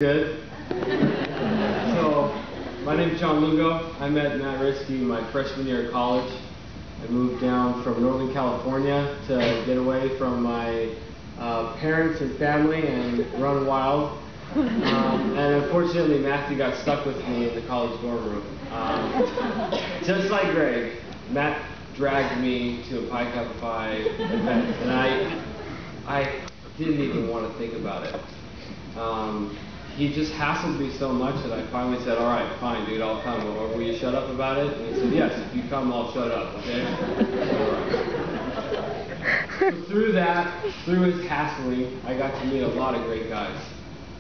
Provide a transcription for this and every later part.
Good. So, my name is John Lungo. I met Matt Risky my freshman year of college. I moved down from Northern California to get away from my parents and family and run wild. And unfortunately, Matthew got stuck with me in the college dorm room. Just like Greg, Matt dragged me to a Pi Kappa Phi event, and I didn't even want to think about it. He just hassled me so much that I finally said, all right, fine, dude, I'll come. Or will you shut up about it? And he said, yes, if you come, I'll shut up, okay? So through his hassling, I got to meet a lot of great guys.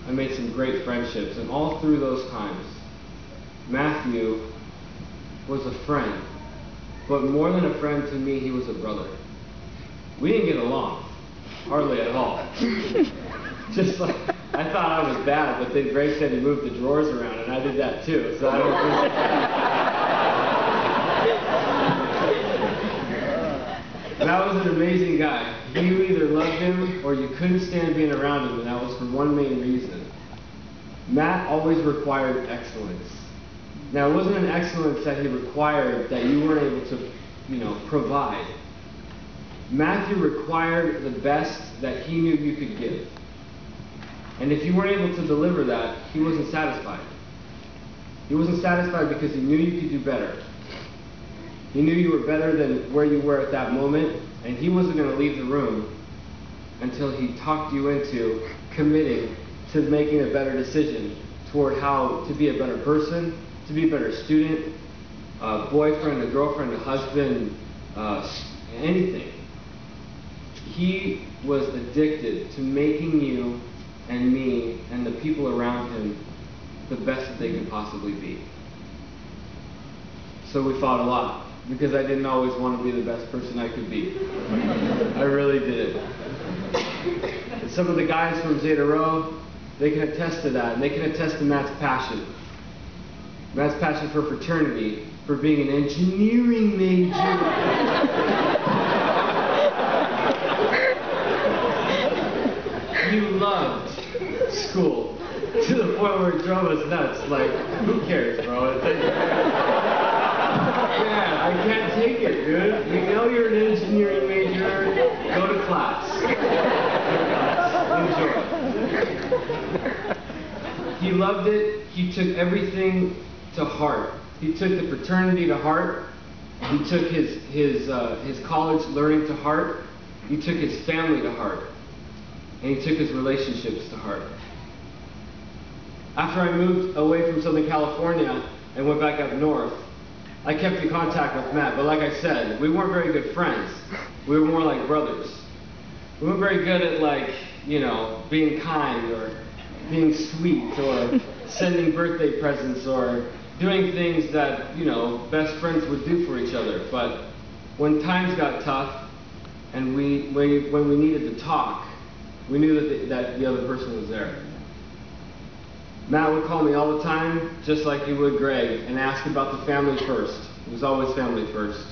I made some great friendships, and all through those times, Matthew was a friend. But more than a friend to me, he was a brother. We didn't get along, hardly at all. Just like, I thought I was bad, but then Greg said he moved the drawers around, and I did that too, so I don't That was an amazing guy. You either loved him, or you couldn't stand being around him, and that was for one main reason. Matt always required excellence. Now, it wasn't an excellence that he required that you weren't able to, provide. Matthew required the best that he knew you could give. And if you weren't able to deliver that, he wasn't satisfied. He wasn't satisfied because he knew you could do better. He knew you were better than where you were at that moment, and he wasn't going to leave the room until he talked you into committing to making a better decision toward how to be a better person, to be a better student, a boyfriend, a girlfriend, a husband, anything. He was addicted to making you and me and the people around him the best that they could possibly be. So we fought a lot, because I didn't always want to be the best person I could be. I really did. And some of the guys from Zeta Rho, they can attest to that, and they can attest to Matt's passion. Matt's passion for fraternity, for being an engineering major. You loved school to the point where it drove us nuts. Like, who cares, bro? Yeah, I can't take it, dude. You know you're an engineering major. Go to class. Enjoy. He loved it. He took everything to heart. He took the fraternity to heart. He took his college learning to heart. He took his family to heart. And he took his relationships to heart. After I moved away from Southern California and went back up north, I kept in contact with Matt, but like I said, we weren't very good friends. We were more like brothers. We weren't very good at, being kind or being sweet or sending birthday presents or doing things that, best friends would do for each other. But when times got tough and when we needed to talk, we knew that the other person was there. Matt would call me all the time, just like he would Greg, and ask about the family first. It was always family first.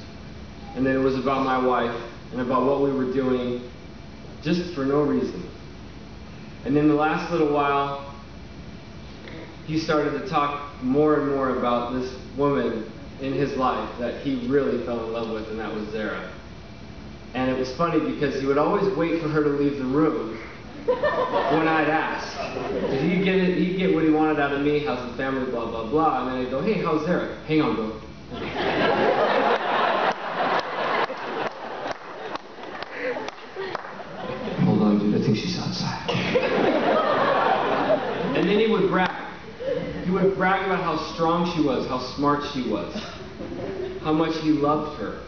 And then it was about my wife and about what we were doing, just for no reason. And in the last little while, he started to talk more and more about this woman in his life that he really fell in love with, and that was Zara. And it was funny because he would always wait for her to leave the room when I'd ask. He'd get what he wanted out of me, how's the family, blah, blah, blah. And then he'd go, hey, how's Zara? Hang on, bro. Hold on, dude, I think she's outside. And then he would brag. He would brag about how strong she was, how smart she was, how much he loved her.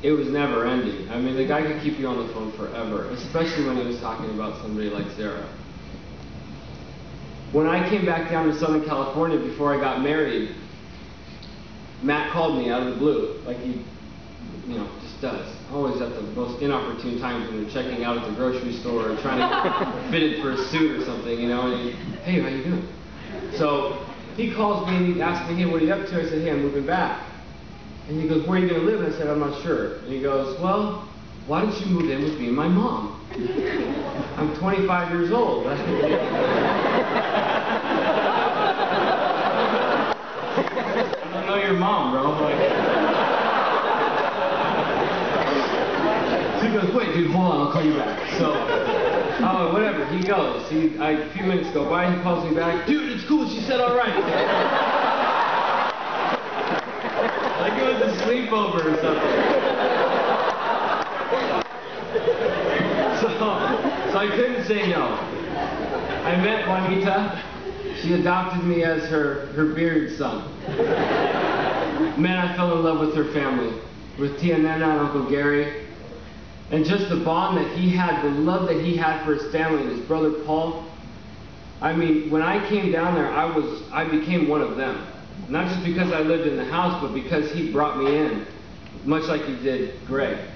It was never ending. I mean, the guy could keep you on the phone forever, especially when he was talking about somebody like Zara. When I came back down to Southern California before I got married, Matt called me out of the blue, like he, just does. Always at the most inopportune times when you're checking out at the grocery store or trying to get fitted for a suit or something, and hey, how you doing? So he calls me and he asks me, hey, what are you up to? I said, hey, I'm moving back. And he goes, where are you going to live? And I said, I'm not sure. And he goes, well, why don't you move in with me and my mom? I'm 25 years old. I don't know your mom, bro. So he goes, wait, dude, hold on, I'll call you back. So, whatever, he goes. A few minutes go by, he calls me back. Dude, it's cool, she said all right. Like it was a sleepover or something. So I couldn't say no. I met Juanita. She adopted me as her bearded son. Man, I fell in love with her family, with Tia Nena and Uncle Gary. And just the bond that he had, the love that he had for his family and his brother Paul. I mean, when I came down there, I became one of them. Not just because I lived in the house, but because he brought me in, much like he did Greg.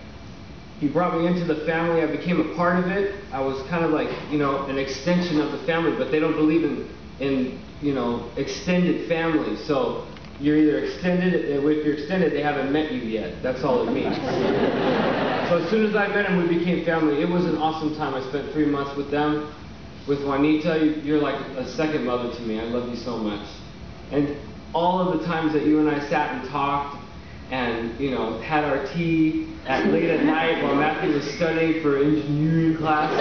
He brought me into the family. I became a part of it. I was kind of like, you know, an extension of the family, but they don't believe in you know, extended family. So you're either extended, if you're extended, they haven't met you yet. That's all it means. So as soon as I met him, we became family. It was an awesome time. I spent 3 months with them. With Juanita, you're like a second mother to me. I love you so much. And all of the times that you and I sat and talked and, you know, had our tea late at night while Matthew was studying for engineering class.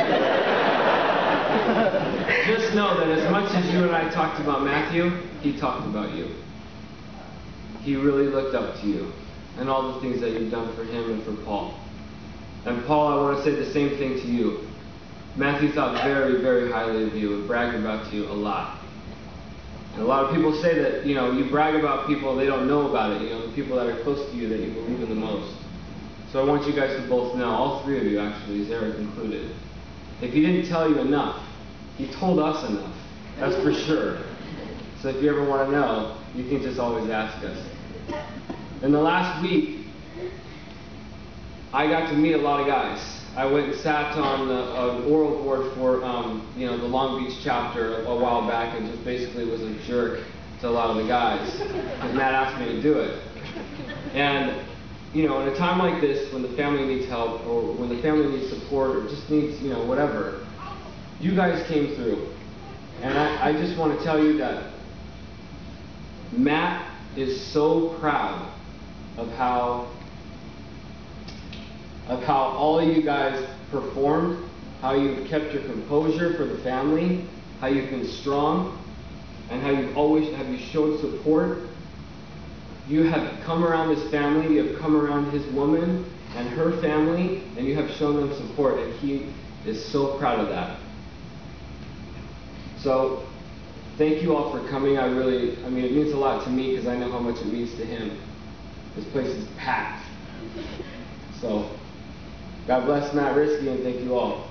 Just know that as much as you and I talked about Matthew, he talked about you. He really looked up to you and all the things that you've done for him and for Paul. And Paul, I want to say the same thing to you. Matthew thought very, very highly of you and bragged about you a lot. And a lot of people say that, you know, you brag about people, they don't know about it. You know, the people that are close to you that you believe in the most. So I want you guys to both know, all three of you actually, Zarek included. If he didn't tell you enough, he told us enough. That's for sure. So if you ever want to know, you can just always ask us. In the last week, I got to meet a lot of guys. I went and sat on an oral board for you know, the Long Beach chapter a while back and just basically was a jerk to a lot of the guys. Because Matt asked me to do it. And, you know, in a time like this, when the family needs help, or when the family needs support, or just needs, you know, whatever, you guys came through. And I just want to tell you that Matt is so proud of how all of you guys performed, how you've kept your composure for the family, how you've been strong, and how you've showed support. You have come around his family, you have come around his woman and her family, and you have shown them support, and he is so proud of that. So, thank you all for coming. I mean, it means a lot to me because I know how much it means to him. This place is packed. So, God bless Matt Risky, and thank you all.